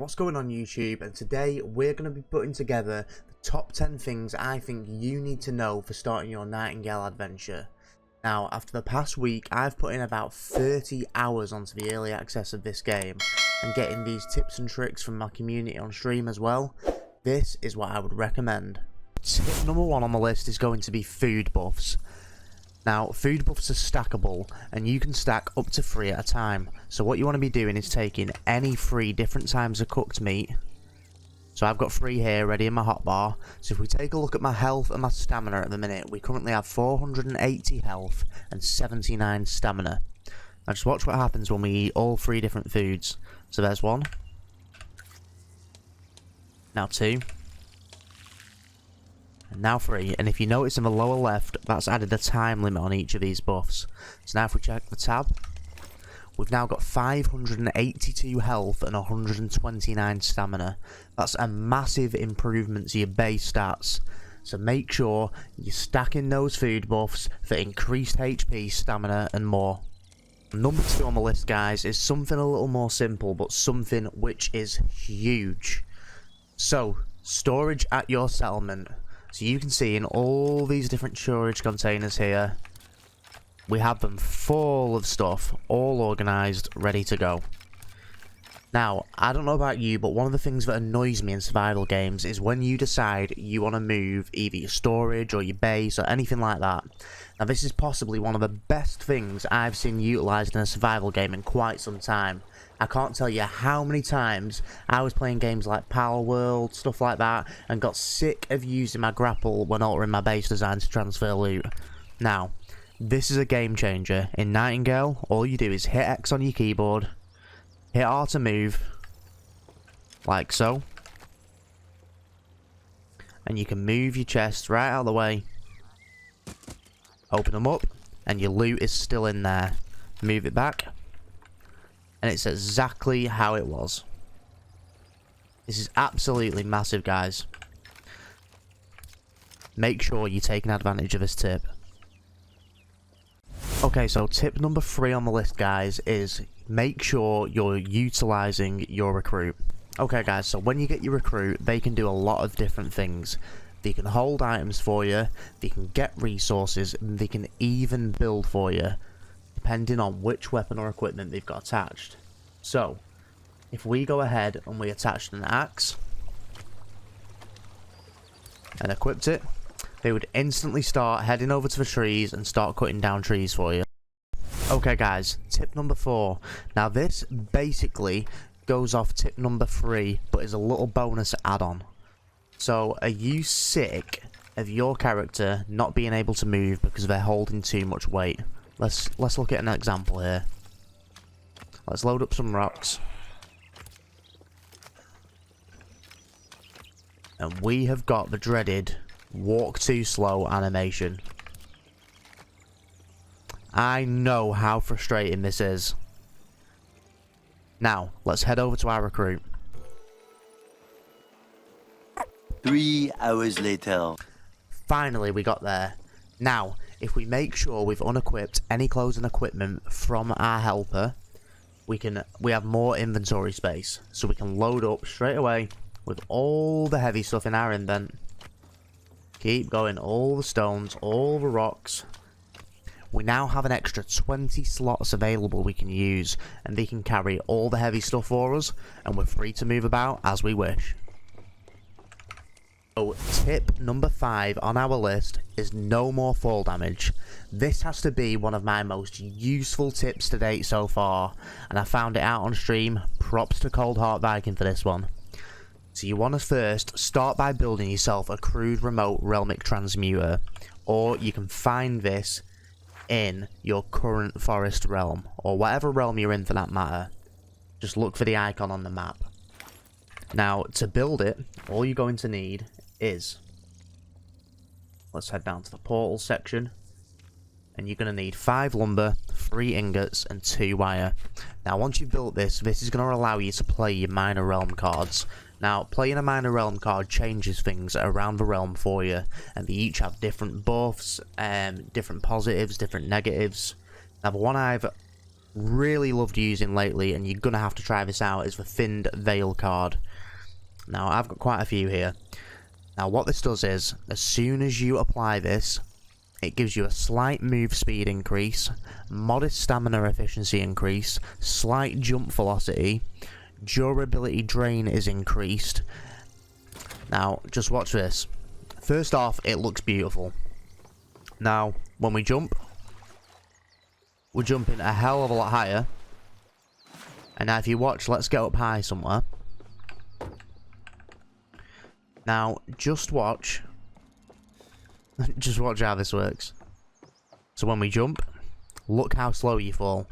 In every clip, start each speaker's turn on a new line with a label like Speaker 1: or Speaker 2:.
Speaker 1: What's going on YouTube? And today we're going to be putting together the top 10 things I think you need to know for starting your Nightingale adventure. Now, after the past week, I've put in about 30 hours onto the early access of this game and getting these tips and tricks from my community on stream as well. This is what I would recommend. Tip number 1 on the list is going to be food buffs. Now, food buffs are stackable, and you can stack up to 3 at a time. So what you want to be doing is taking any 3 different times of cooked meat. So I've got 3 here ready in my hotbar. So if we take a look at my health and my stamina at the minute, we currently have 480 health and 79 stamina. Now just watch what happens when we eat all 3 different foods. So there's 1. Now 2. And now 3, and if you notice in the lower left, that's added a time limit on each of these buffs. So now if we check the tab, we've now got 582 health and 129 stamina. That's a massive improvement to your base stats. So make sure you're stacking those food buffs for increased HP, stamina and more. Number 2 on the list, guys, is something a little more simple, but something which is huge. So, storage at your settlement. So you can see in all these different storage containers here, we have them full of stuff, all organised, ready to go. Now, I don't know about you, but one of the things that annoys me in survival games is when you decide you want to move either your storage or your base or anything like that. Now, this is possibly one of the best things I've seen utilised in a survival game in quite some time. I can't tell you how many times I was playing games like Power World, stuff like that, and got sick of using my grapple when altering my base design to transfer loot. Now, this is a game changer. In Nightingale, all you do is hit X on your keyboard, hit R to move, like so, and you can move your chests right out of the way, open them up, and your loot is still in there. Move it back, and it's exactly how it was. This is absolutely massive, guys. Make sure you're taking advantage of this tip. Okay, so tip number 3 on the list, guys, is make sure you're utilising your recruit. Okay, guys, so when you get your recruit, they can do a lot of different things. They can hold items for you, they can get resources, and they can even build for you, depending on which weapon or equipment they've got attached. So, if we go ahead and we attached an axe and equipped it, they would instantly start heading over to the trees and start cutting down trees for you. Okay guys, tip number 4. Now this basically goes off tip number 3, but is a little bonus add-on. So, are you sick of your character not being able to move because they're holding too much weight? Let's look at an example here. Let's load up some rocks. And we have got the dreaded walk too slow animation. I know how frustrating this is. Now, let's head over to our recruit.
Speaker 2: 3 hours later.
Speaker 1: Finally, we got there. Now, if we make sure we've unequipped any clothes and equipment from our helper, we have more inventory space, so we can load up straight away with all the heavy stuff in our invent. Keep going, all the stones, all the rocks. We now have an extra 20 slots available we can use, and they can carry all the heavy stuff for us, and we're free to move about as we wish. So, tip number 5 on our list is no more fall damage. This has to be one of my most useful tips to date so far, and I found it out on stream. Props to Cold Heart Viking for this one. So you want to first start by building yourself a crude remote realmic transmuter, or you can find this in your current forest realm, or whatever realm you're in for that matter. Just look for the icon on the map. Now, to build it, all you're going to need is, let's head down to the portal section, and you're going to need 5 lumber, 3 ingots, and 2 wire. Now, once you've built this, this is going to allow you to play your minor realm cards. Now, playing a minor realm card changes things around the realm for you, and they each have different buffs, different positives, different negatives. Now, the one I've really loved using lately, and you're going to have to try this out, is the Thinned Veil card. Now, I've got quite a few here. Now, what this does is, as soon as you apply this, it gives you a slight move speed increase, modest stamina efficiency increase, slight jump velocity, durability drain is increased. Now, just watch this. First off, it looks beautiful. Now, when we jump, we're jumping a hell of a lot higher. And now if you watch, let's get up high somewhere. Now, just watch. Just watch how this works. So when we jump, look how slow you fall.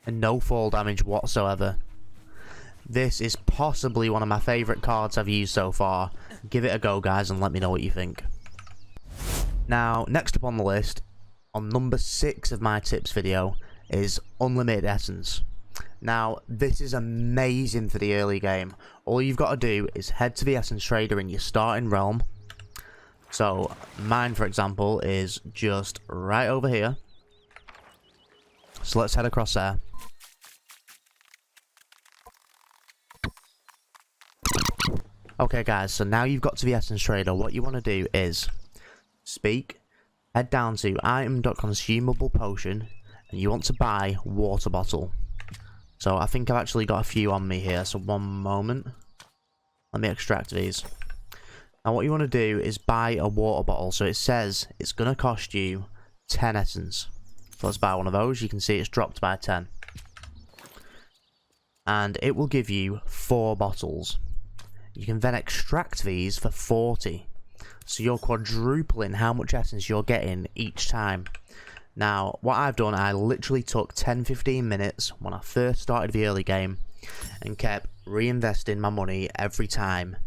Speaker 1: And no fall damage whatsoever. This is possibly one of my favourite cards I've used so far. Give it a go, guys, and let me know what you think. Now, next up on the list, on number 6 of my tips video, is Unlimited Essence. Now, this is amazing for the early game. All you've got to do is head to the Essence Trader in your starting realm. So, mine, for example, is just right over here. So let's head across there. Okay guys, so now you've got to the Essence Trader, what you want to do is speak, head down to item.consumable potion, and you want to buy water bottle. So I think I've actually got a few on me here, so one moment. Let me extract these. Now what you want to do is buy a water bottle, so it says it's going to cost you 10 essence. So let's buy one of those, you can see it's dropped by 10. And it will give you 4 bottles. You can then extract these for 40. So you're quadrupling how much essence you're getting each time. Now, what I've done, I literally took 10-15 minutes when I first started the early game and kept reinvesting my money every time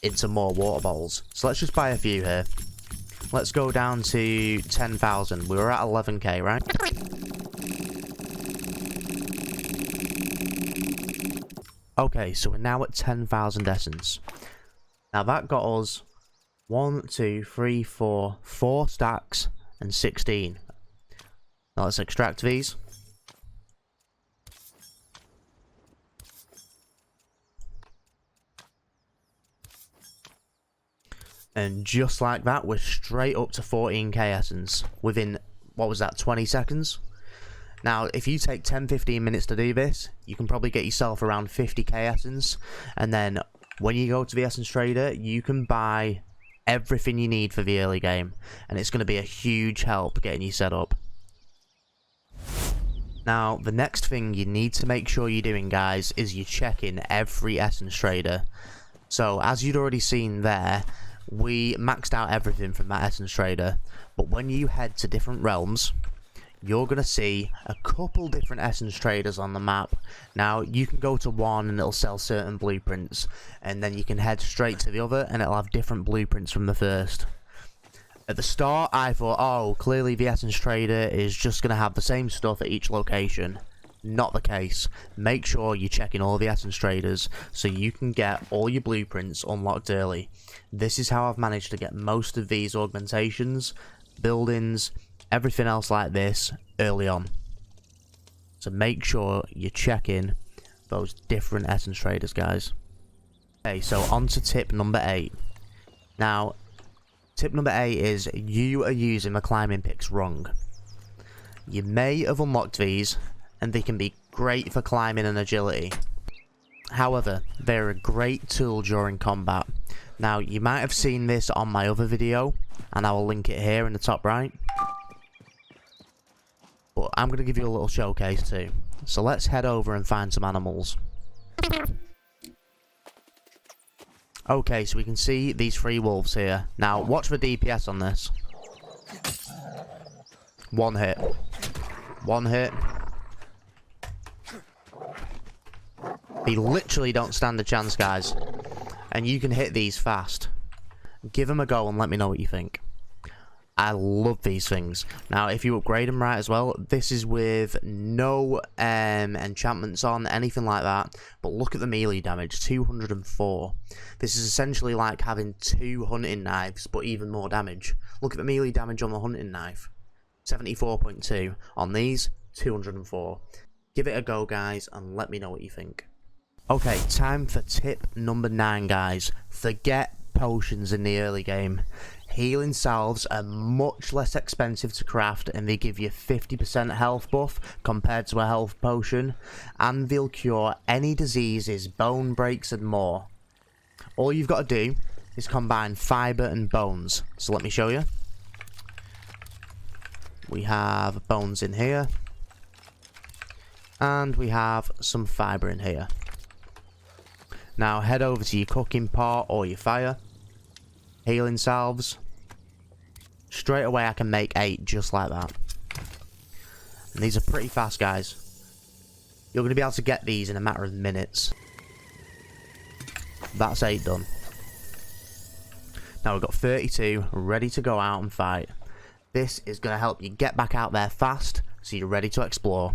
Speaker 1: into more water bottles. So let's just buy a few here. Let's go down to 10,000. We were at 11k, right? Okay, so we're now at 10,000 essence. Now that got us 4 stacks and 16. Now let's extract these. And just like that, we're straight up to 14k essence within, what was that, 20 seconds? Now, if you take 10-15 minutes to do this, you can probably get yourself around 50k essence. And then, when you go to the Essence Trader, you can buy everything you need for the early game. And it's going to be a huge help getting you set up. Now, the next thing you need to make sure you're doing, guys, is you're checking every Essence Trader. So, as you'd already seen there, we maxed out everything from that Essence Trader. But when you head to different realms, you're going to see a couple different Essence Traders on the map. Now, you can go to one and it'll sell certain blueprints, and then you can head straight to the other and it'll have different blueprints from the first. At the start, I thought, oh, clearly the Essence Trader is just going to have the same stuff at each location. Not the case. Make sure you're checking all the Essence Traders so you can get all your blueprints unlocked early. This is how I've managed to get most of these augmentations, buildings, everything else like this early on. So make sure you're checking those different Essence Traders, guys. Okay, so on to tip number 8. Now, tip number 8 is you are using the climbing picks wrong. You may have unlocked these, and they can be great for climbing and agility. However, they're a great tool during combat. Now, you might have seen this on my other video, and I will link it here in the top right. But I'm going to give you a little showcase too. So let's head over and find some animals. Okay, so we can see these 3 wolves here. Now, watch the DPS on this. 1 hit. 1 hit. They literally don't stand a chance, guys. And you can hit these fast. Give them a go and let me know what you think. I love these things. Now, if you upgrade them right as well, this is with no enchantments on, anything like that. But look at the melee damage, 204. This is essentially like having 2 hunting knives, but even more damage. Look at the melee damage on the hunting knife. 74.2. On these, 204. Give it a go, guys, and let me know what you think. Okay, time for tip number 9, guys. Forget potions in the early game. Healing salves are much less expensive to craft, and they give you 50% health buff compared to a health potion, and they'll cure any diseases, bone breaks and more. All you've got to do is combine fibre and bones. So let me show you. We have bones in here, and we have some fibre in here. Now head over to your cooking pot or your fire. Healing salves. Straight away I can make 8 just like that. And these are pretty fast, guys. You're going to be able to get these in a matter of minutes. That's 8 done. Now we've got 32 ready to go out and fight. This is going to help you get back out there fast so you're ready to explore.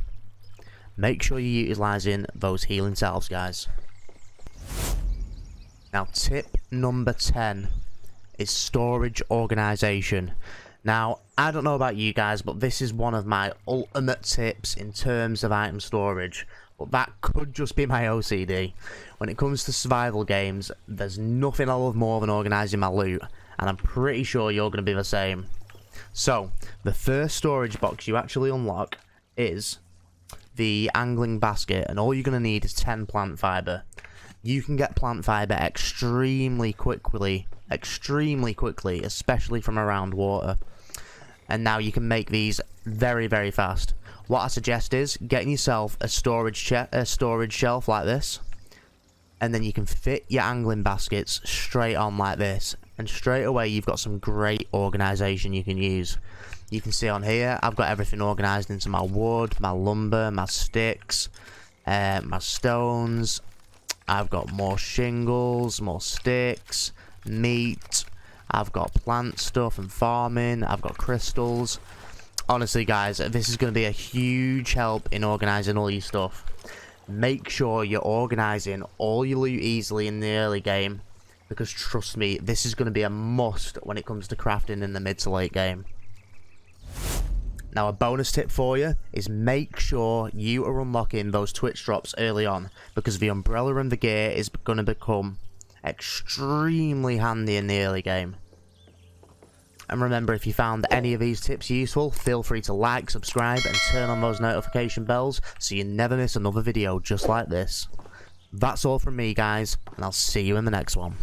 Speaker 1: Make sure you're utilising those healing salves, guys. Now tip number 10 is storage organisation. Now, I don't know about you guys, but this is one of my ultimate tips in terms of item storage. But that could just be my OCD. When it comes to survival games, there's nothing I love more than organising my loot. And I'm pretty sure you're going to be the same. So, the first storage box you actually unlock is the angling basket. And all you're going to need is 10 plant fibre. You can get plant fibre extremely quickly, especially from around water. And now you can make these very, very fast. What I suggest is getting yourself a storage shelf like this, and then you can fit your angling baskets straight on like this, and straight away you've got some great organisation you can use. You can see on here I've got everything organised into my wood, my lumber, my sticks, my stones. I've got more shingles, more sticks, meat. I've got plant stuff and farming. I've got crystals. Honestly, guys, this is going to be a huge help in organising all your stuff. Make sure you're organising all your loot easily in the early game, because trust me, this is going to be a must when it comes to crafting in the mid to late game. Now, a bonus tip for you is make sure you are unlocking those Twitch drops early on, because the umbrella and the gear is going to become extremely handy in the early game. And remember, if you found any of these tips useful, feel free to like, subscribe, and turn on those notification bells so you never miss another video just like this. That's all from me, guys, and I'll see you in the next one.